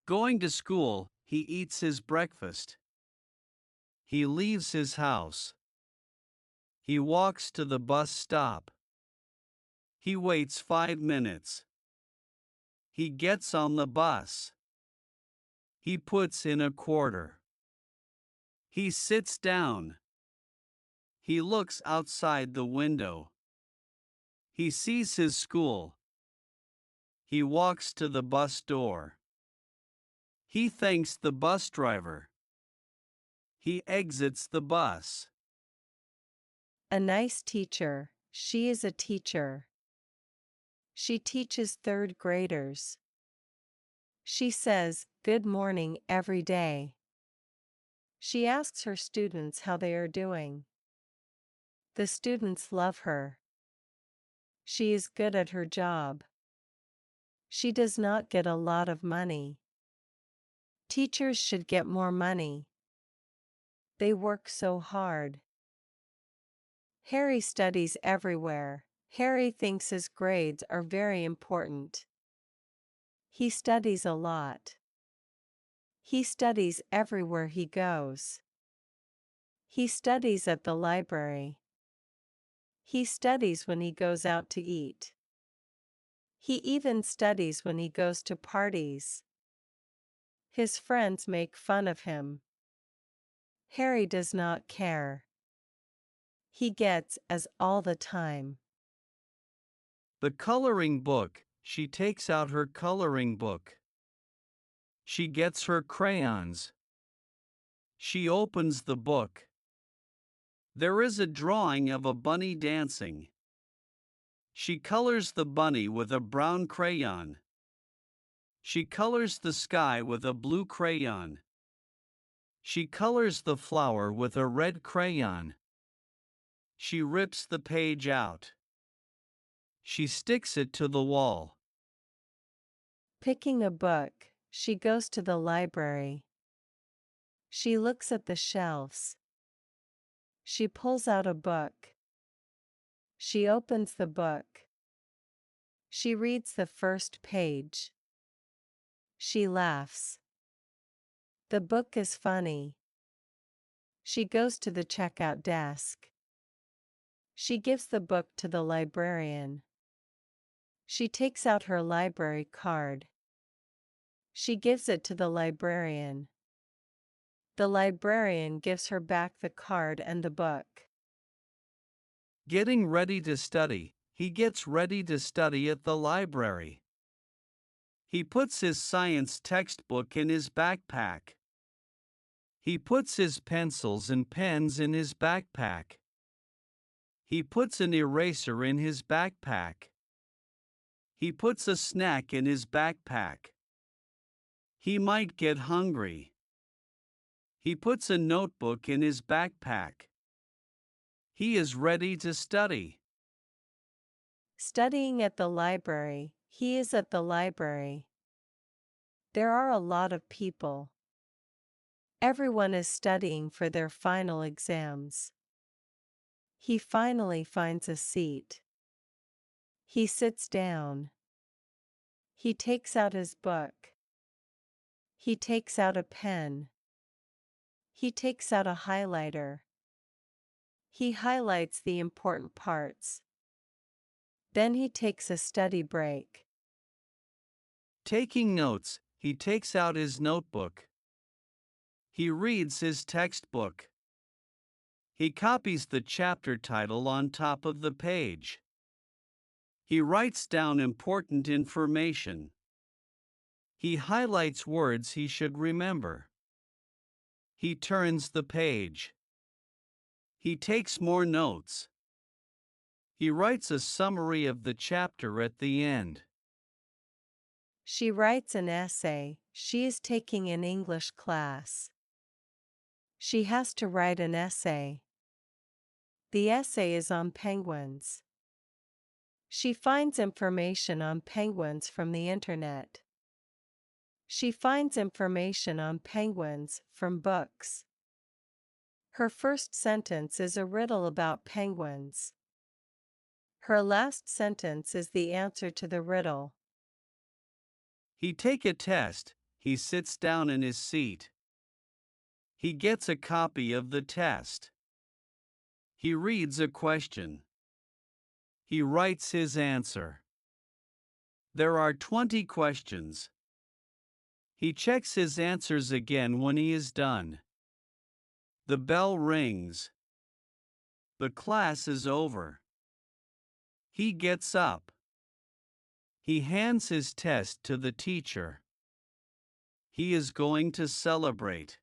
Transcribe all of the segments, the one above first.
Going to school, he eats his breakfast. He leaves his house. He walks to the bus stop. He waits 5 minutes. He gets on the bus. He puts in a quarter. He sits down. He looks outside the window. He sees his school. He walks to the bus door. He thanks the bus driver. He exits the bus. A nice teacher. She is a teacher. She teaches third graders. She says, "Good morning" every day. She asks her students how they are doing. The students love her. She is good at her job. She does not get a lot of money. Teachers should get more money. They work so hard. Harry studies everywhere. Harry thinks his grades are very important. He studies a lot. He studies everywhere he goes. He studies at the library. He studies when he goes out to eat. He even studies when he goes to parties. His friends make fun of him. Harry does not care. He gets A's all the time. The coloring book. She takes out her coloring book. She gets her crayons. She opens the book. There is a drawing of a bunny dancing. She colors the bunny with a brown crayon. She colors the sky with a blue crayon. She colors the flower with a red crayon. She rips the page out. She sticks it to the wall. Picking a book. She goes to the library. She looks at the shelves. She pulls out a book. She opens the book. She reads the first page. She laughs. The book is funny. She goes to the checkout desk. She gives the book to the librarian. She takes out her library card. She gives it to the librarian. The librarian gives her back the card and the book. Getting ready to study. He gets ready to study at the library. He puts his science textbook in his backpack. He puts his pencils and pens in his backpack. He puts an eraser in his backpack. He puts a snack in his backpack. He might get hungry. He puts a notebook in his backpack. He is ready to study. Studying at the library. He is at the library. There are a lot of people. Everyone is studying for their final exams. He finally finds a seat. He sits down. He takes out his book. He takes out a pen. He takes out a highlighter. He highlights the important parts. Then he takes a study break. Taking notes. He takes out his notebook. He reads his textbook. He copies the chapter title on top of the page. He writes down important information. He highlights words he should remember. He turns the page. He takes more notes. He writes a summary of the chapter at the end. She writes an essay. She is taking an English class. She has to write an essay. The essay is on penguins. She finds information on penguins from the internet. She finds information on penguins from books. Her first sentence is a riddle about penguins. Her last sentence is the answer to the riddle. He take a test. He sits down in his seat. He gets a copy of the test. He reads a question. He writes his answer. There are 20 questions. He checks his answers again when he is done. The bell rings. The class is over. He gets up. He hands his test to the teacher. He is going to celebrate.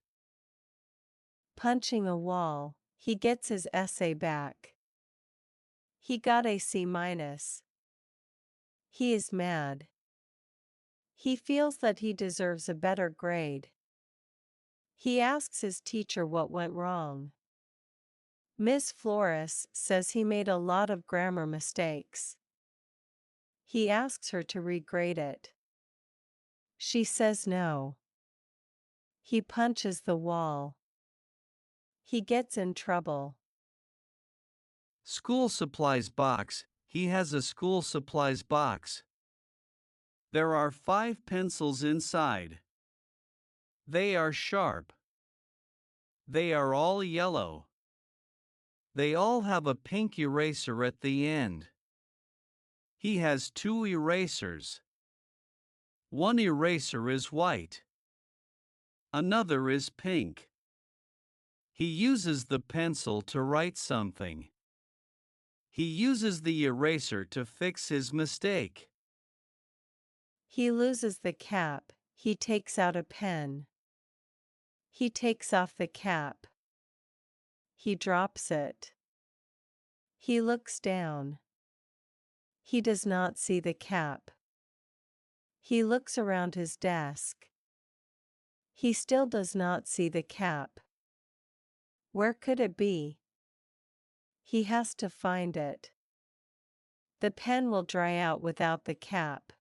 Punching a wall, he gets his essay back. He got a C-. He is mad. He feels that he deserves a better grade. He asks his teacher what went wrong. Miss Flores says he made a lot of grammar mistakes. He asks her to regrade it. She says no. He punches the wall. He gets in trouble. School supplies box. He has a school supplies box. There are 5 pencils inside. They are sharp. They are all yellow. They all have a pink eraser at the end. He has 2 erasers. One eraser is white. Another is pink. He uses the pencil to write something. He uses the eraser to fix his mistake. He loses the cap. He takes out a pen. He takes off the cap. He drops it. He looks down. He does not see the cap. He looks around his desk. He still does not see the cap. Where could it be? He has to find it. The pen will dry out without the cap.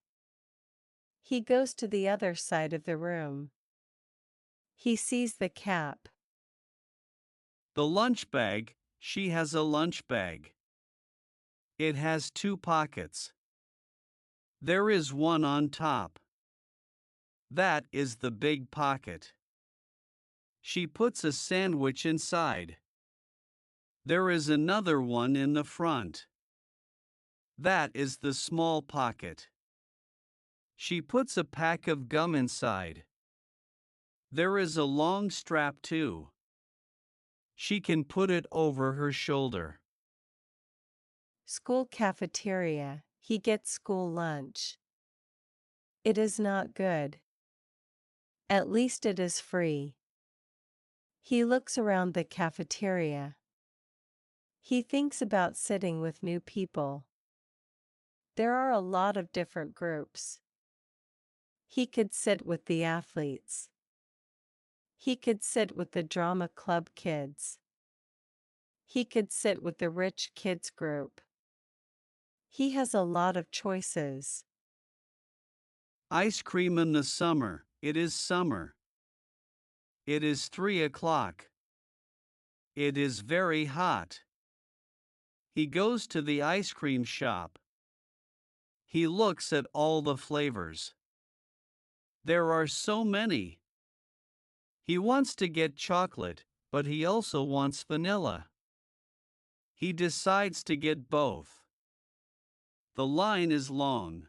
He goes to the other side of the room. He sees the cap. The lunch bag. She has a lunch bag. It has 2 pockets. There is one on top. That is the big pocket. She puts a sandwich inside. There is another one in the front. That is the small pocket. She puts a pack of gum inside. There is a long strap too. She can put it over her shoulder. School cafeteria. He gets school lunch. It is not good. At least it is free. He looks around the cafeteria. He thinks about sitting with new people. There are a lot of different groups. He could sit with the athletes. He could sit with the drama club kids. He could sit with the rich kids group. He has a lot of choices. Ice cream in the summer. It is summer. It is 3 o'clock. It is very hot. He goes to the ice cream shop. He looks at all the flavors. There are so many. He wants to get chocolate, but he also wants vanilla. He decides to get both. The line is long.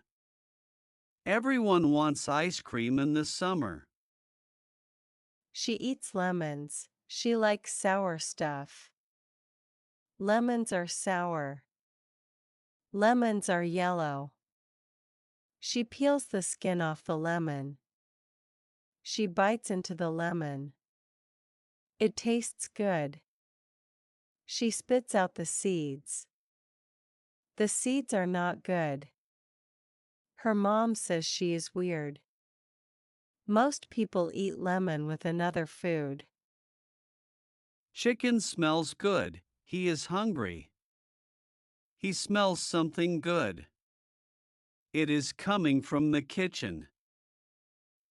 Everyone wants ice cream in the summer. She eats lemons. She likes sour stuff. Lemons are sour. Lemons are yellow. She peels the skin off the lemon. She bites into the lemon. It tastes good. She spits out the seeds. The seeds are not good. Her mom says she is weird. Most people eat lemon with another food. Chicken smells good. He is hungry. He smells something good. It is coming from the kitchen.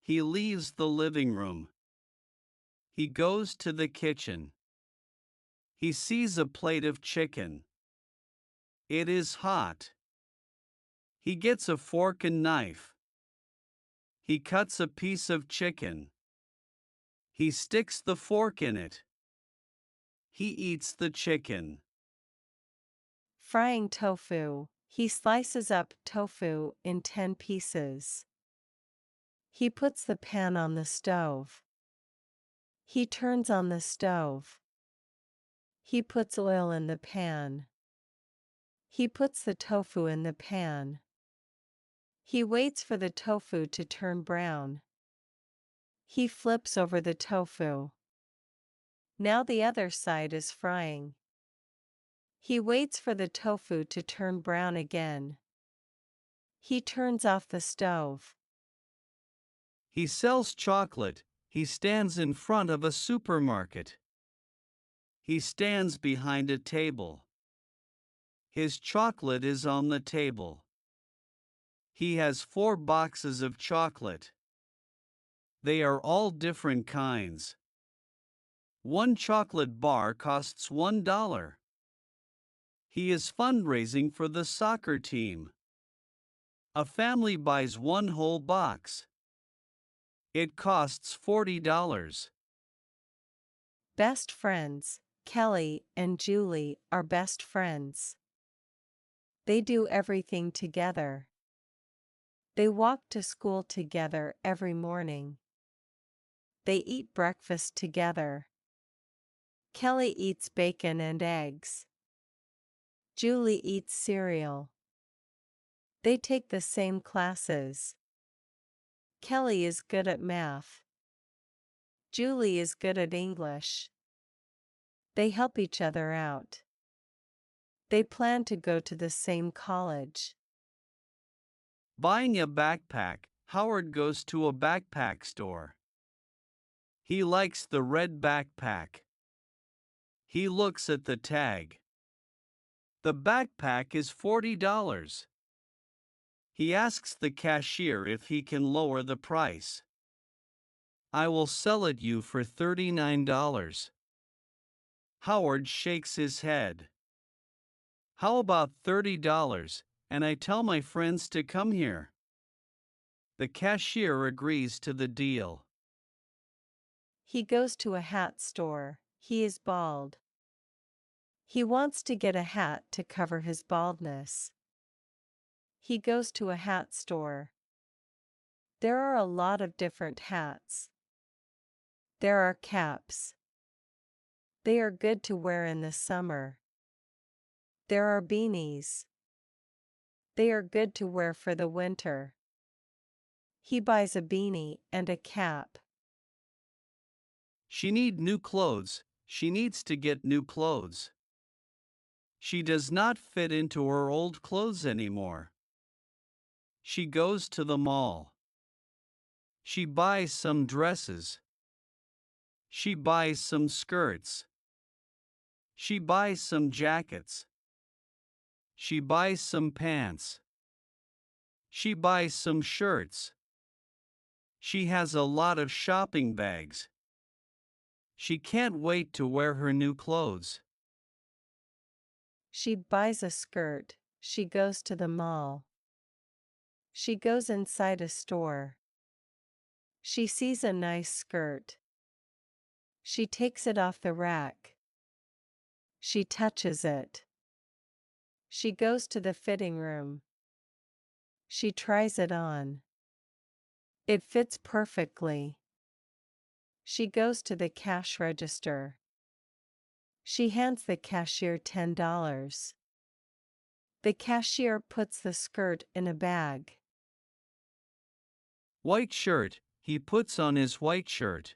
He leaves the living room. He goes to the kitchen. He sees a plate of chicken. It is hot. He gets a fork and knife. He cuts a piece of chicken. He sticks the fork in it. He eats the chicken. Frying tofu. He slices up tofu in 10 pieces. He puts the pan on the stove. He turns on the stove. He puts oil in the pan. He puts the tofu in the pan. He waits for the tofu to turn brown. He flips over the tofu. Now the other side is frying. He waits for the tofu to turn brown again. He turns off the stove. He sells chocolate. He stands in front of a supermarket. He stands behind a table. His chocolate is on the table. He has 4 boxes of chocolate. They are all different kinds. One chocolate bar costs $1. He is fundraising for the soccer team. A family buys one whole box. It costs $40. Best friends. Kelly and Julie are best friends. They do everything together. They walk to school together every morning. They eat breakfast together. Kelly eats bacon and eggs. Julie eats cereal. They take the same classes. Kelly is good at math. Julie is good at English. They help each other out. They plan to go to the same college. Buying a backpack. Howard goes to a backpack store. He likes the red backpack. He looks at the tag. The backpack is $40. He asks the cashier if he can lower the price. I will sell it you for $39. Howard shakes his head. How about $30, and I tell my friends to come here? The cashier agrees to the deal. He goes to a hat store. He is bald. He wants to get a hat to cover his baldness. He goes to a hat store. There are a lot of different hats. There are caps. They are good to wear in the summer. There are beanies. They are good to wear for the winter. He buys a beanie and a cap. She need new clothes. She needs to get new clothes. She does not fit into her old clothes anymore. She goes to the mall. She buys some dresses. She buys some skirts. She buys some jackets. She buys some pants. She buys some shirts. She has a lot of shopping bags. She can't wait to wear her new clothes. She buys a skirt. She goes to the mall. She goes inside a store. She sees a nice skirt. She takes it off the rack. She touches it. She goes to the fitting room. She tries it on. It fits perfectly. She goes to the cash register. She hands the cashier $10. The cashier puts the skirt in a bag. White shirt. He puts on his white shirt.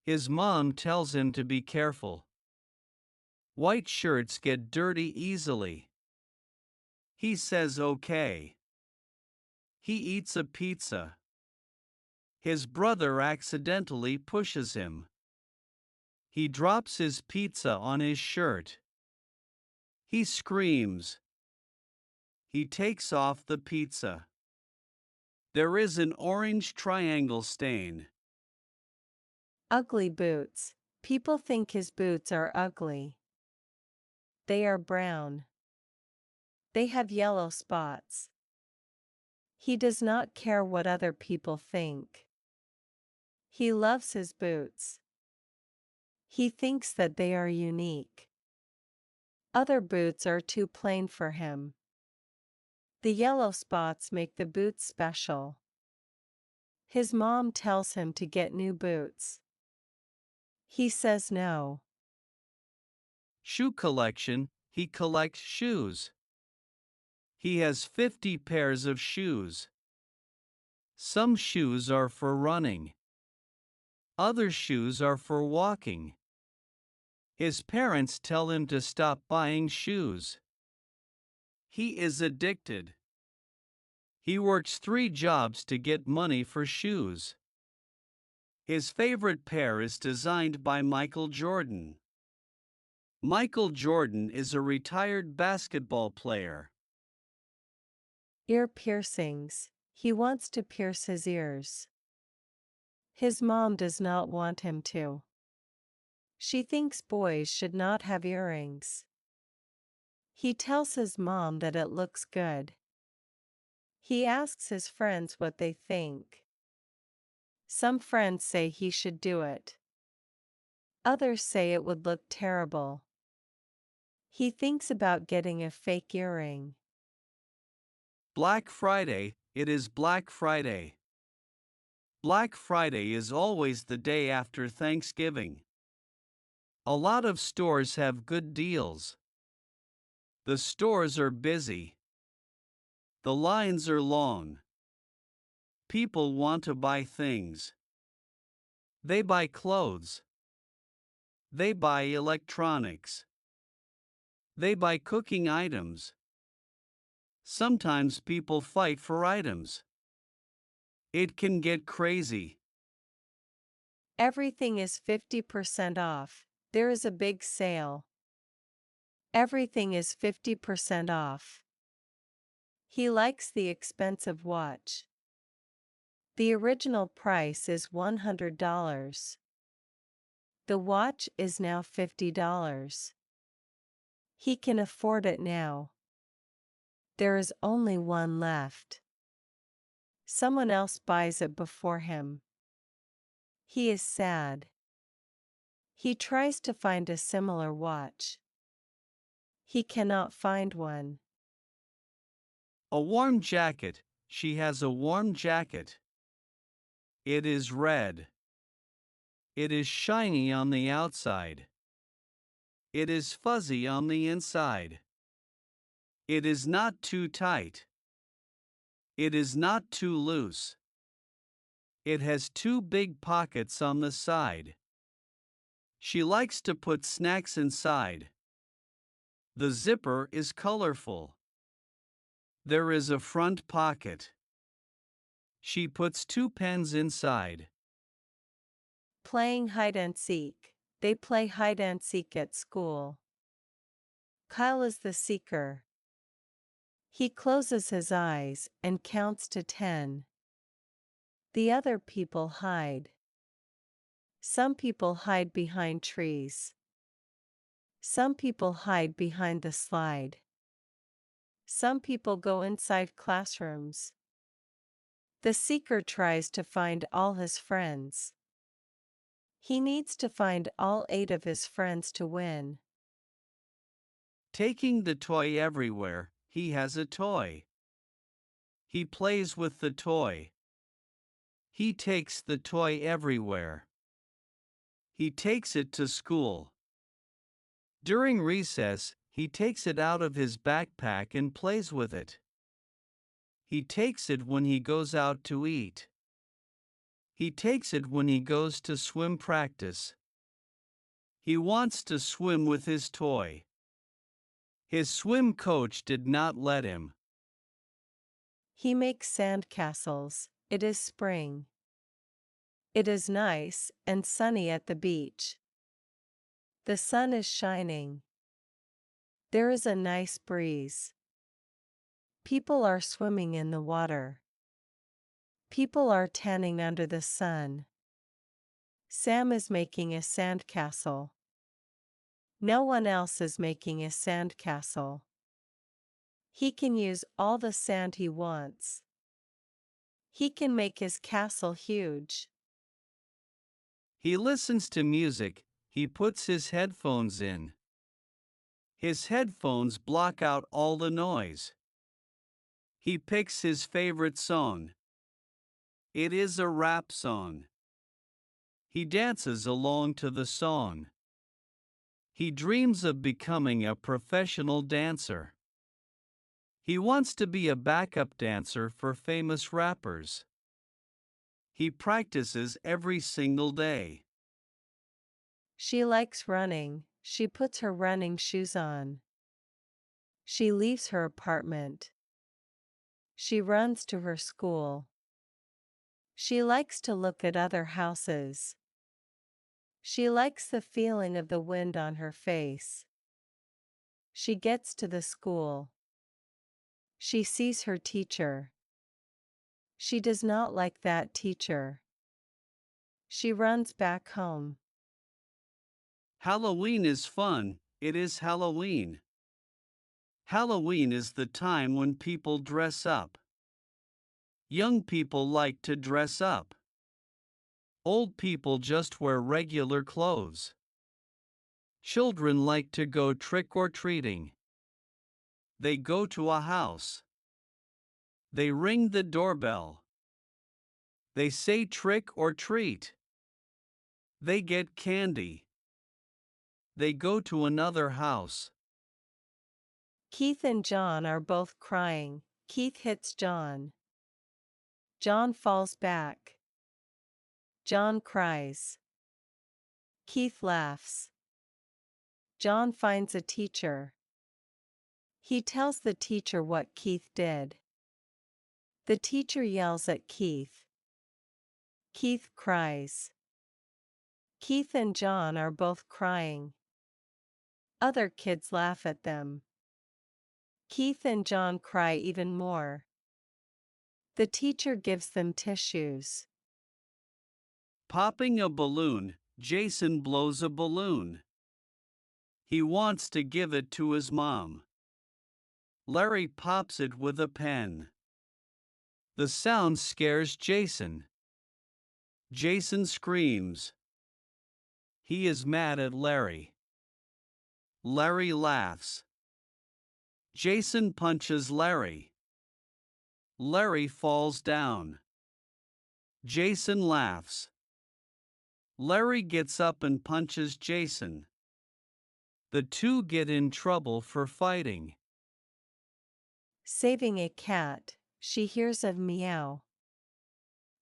His mom tells him to be careful. White shirts get dirty easily. He says okay. He eats a pizza. His brother accidentally pushes him. He drops his pizza on his shirt. He screams. He takes off the pizza. There is an orange triangle stain. Ugly boots. People think his boots are ugly. They are brown. They have yellow spots. He does not care what other people think. He loves his boots. He thinks that they are unique. Other boots are too plain for him. The yellow spots make the boots special. His mom tells him to get new boots. He says no. Shoe collection, he collects shoes. He has 50 pairs of shoes. Some shoes are for running. Other shoes are for walking. His parents tell him to stop buying shoes. He is addicted. He works 3 jobs to get money for shoes. His favorite pair is designed by Michael Jordan. Michael Jordan is a retired basketball player. Ear piercings. He wants to pierce his ears. His mom does not want him to. She thinks boys should not have earrings. He tells his mom that it looks good. He asks his friends what they think. Some friends say he should do it. Others say it would look terrible. He thinks about getting a fake earring. Black Friday, it is Black Friday. Black Friday is always the day after Thanksgiving. A lot of stores have good deals. The stores are busy. The lines are long. People want to buy things. They buy clothes. They buy electronics. They buy cooking items. Sometimes people fight for items. It can get crazy. Everything is 50% off. There is a big sale. Everything is 50% off. He likes the expensive watch. The original price is $100. The watch is now $50. He can afford it now. There is only one left. Someone else buys it before him. He is sad. He tries to find a similar watch. He cannot find one. A warm jacket, she has a warm jacket. It is red. It is shiny on the outside. It is fuzzy on the inside. It is not too tight. It is not too loose. It has 2 big pockets on the side. She likes to put snacks inside. The zipper is colorful. There is a front pocket. She puts 2 pens inside. Playing hide and seek. They play hide and seek at school. Kyle is the seeker. He closes his eyes and counts to 10. The other people hide. Some people hide behind trees. Some people hide behind the slide. Some people go inside classrooms. The seeker tries to find all his friends. He needs to find all 8 of his friends to win. Taking the toy everywhere, he has a toy. He plays with the toy. He takes the toy everywhere. He takes it to school. During recess, he takes it out of his backpack and plays with it. He takes it when he goes out to eat. He takes it when he goes to swim practice. He wants to swim with his toy. His swim coach did not let him. He makes sand castles. It is spring. It is nice and sunny at the beach. The sun is shining. There is a nice breeze. People are swimming in the water. People are tanning under the sun. Sam is making a sand castle. No one else is making a sand castle. He can use all the sand he wants. He can make his castle huge. He listens to music, he puts his headphones in. His headphones block out all the noise. He picks his favorite song. It is a rap song. He dances along to the song. He dreams of becoming a professional dancer. He wants to be a backup dancer for famous rappers. He practices every single day. She likes running, she puts her running shoes on. She leaves her apartment. She runs to her school. She likes to look at other houses. She likes the feeling of the wind on her face. She gets to the school. She sees her teacher. She does not like that teacher. She runs back home. Halloween is fun, it is Halloween. Halloween is the time when people dress up. Young people like to dress up. Old people just wear regular clothes. Children like to go trick or treating. They go to a house. They ring the doorbell. They say trick or treat. They get candy. They go to another house. Keith and John are both crying. Keith hits John. John falls back. John cries. Keith laughs. John finds a teacher. He tells the teacher what Keith did. The teacher yells at Keith. Keith cries. Keith and John are both crying. Other kids laugh at them. Keith and John cry even more. The teacher gives them tissues. Popping a balloon, Jason blows a balloon. He wants to give it to his mom. Larry pops it with a pen. The sound scares Jason. Jason screams. He is mad at Larry. Larry laughs. Jason punches Larry. Larry falls down. Jason laughs. Larry gets up and punches Jason. The two get in trouble for fighting. Saving a cat, she hears a meow.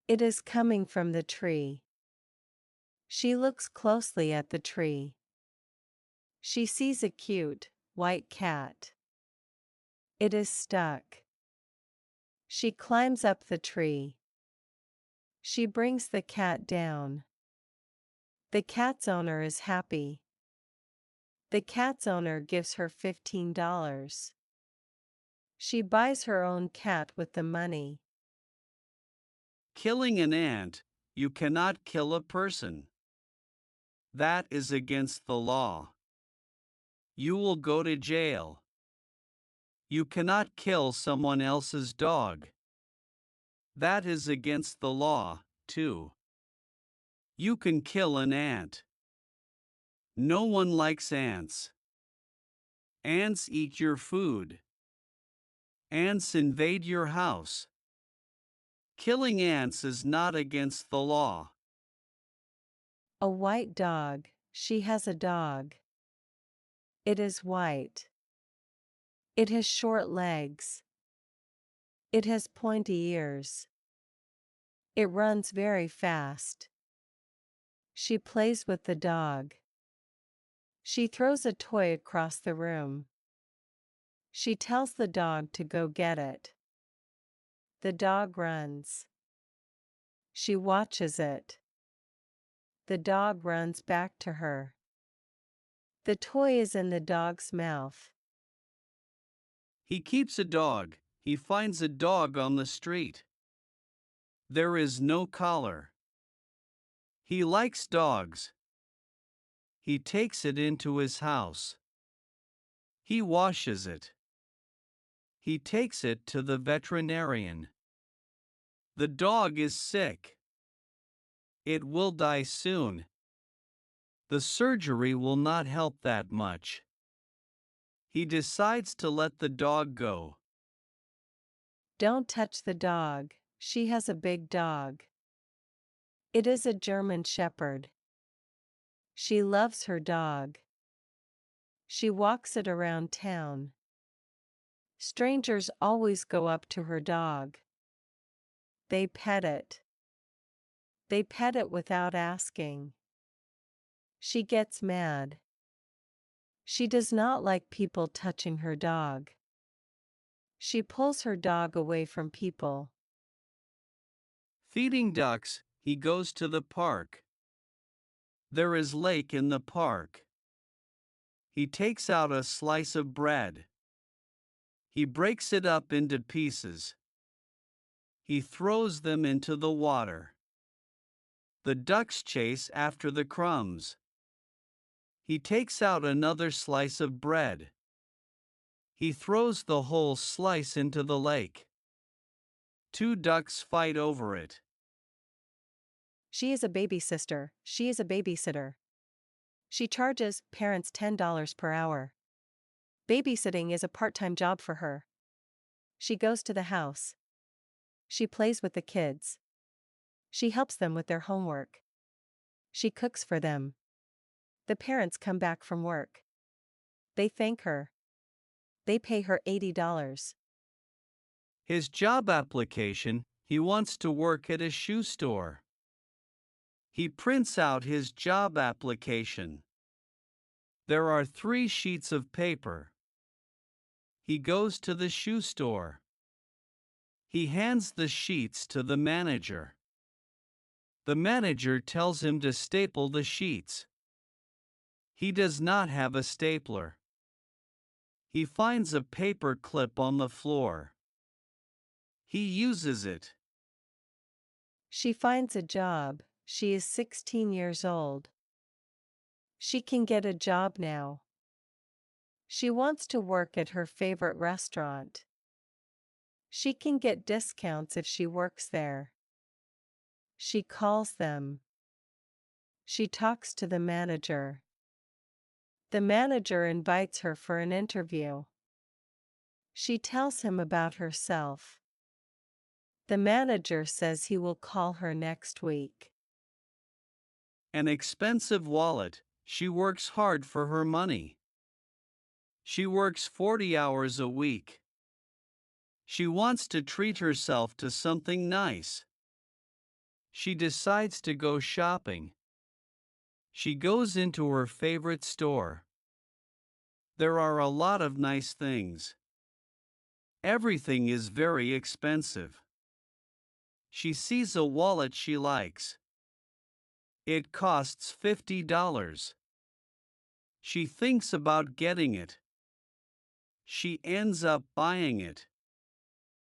It is coming from the tree. She looks closely at the tree. She sees a cute, white cat. It is stuck. She climbs up the tree. She brings the cat down. The cat's owner is happy. The cat's owner gives her $15. She buys her own cat with the money. Killing an ant, you cannot kill a person. That is against the law. You will go to jail. You cannot kill someone else's dog. That is against the law, too. You can kill an ant. No one likes ants. Ants eat your food. Ants invade your house. Killing ants is not against the law. A white dog, she has a dog. It is white. It has short legs. It has pointy ears. It runs very fast. She plays with the dog. She throws a toy across the room. She tells the dog to go get it. The dog runs. She watches it. The dog runs back to her. The toy is in the dog's mouth. He keeps a dog. He finds a dog on the street. There is no collar. He likes dogs. He takes it into his house. He washes it. He takes it to the veterinarian. The dog is sick. It will die soon. The surgery will not help that much. He decides to let the dog go. Don't touch the dog, she has a big dog. It is a German shepherd. She loves her dog. She walks it around town. Strangers always go up to her dog. They pet it. They pet it without asking. She gets mad. She does not like people touching her dog. She pulls her dog away from people. Feeding ducks, he goes to the park. There is lake in the park. He takes out a slice of bread. He breaks it up into pieces. He throws them into the water. The ducks chase after the crumbs. He takes out another slice of bread. He throws the whole slice into the lake. Two ducks fight over it. She is a baby sister, she is a babysitter. She charges parents $10 per hour. Babysitting is a part-time job for her. She goes to the house. She plays with the kids. She helps them with their homework. She cooks for them. The parents come back from work. They thank her. They pay her $80. His job application, he wants to work at a shoe store. He prints out his job application. There are 3 sheets of paper. He goes to the shoe store. He hands the sheets to the manager. The manager tells him to staple the sheets. He does not have a stapler. He finds a paper clip on the floor. He uses it. She finds a job, she is 16 years old. She can get a job now. She wants to work at her favorite restaurant. She can get discounts if she works there. She calls them. She talks to the manager. The manager invites her for an interview. She tells him about herself. The manager says he will call her next week. An expensive wallet, she works hard for her money. She works 40 hours a week. She wants to treat herself to something nice. She decides to go shopping. She goes into her favorite store. There are a lot of nice things. Everything is very expensive. She sees a wallet she likes. It costs $50. She thinks about getting it. She ends up buying it.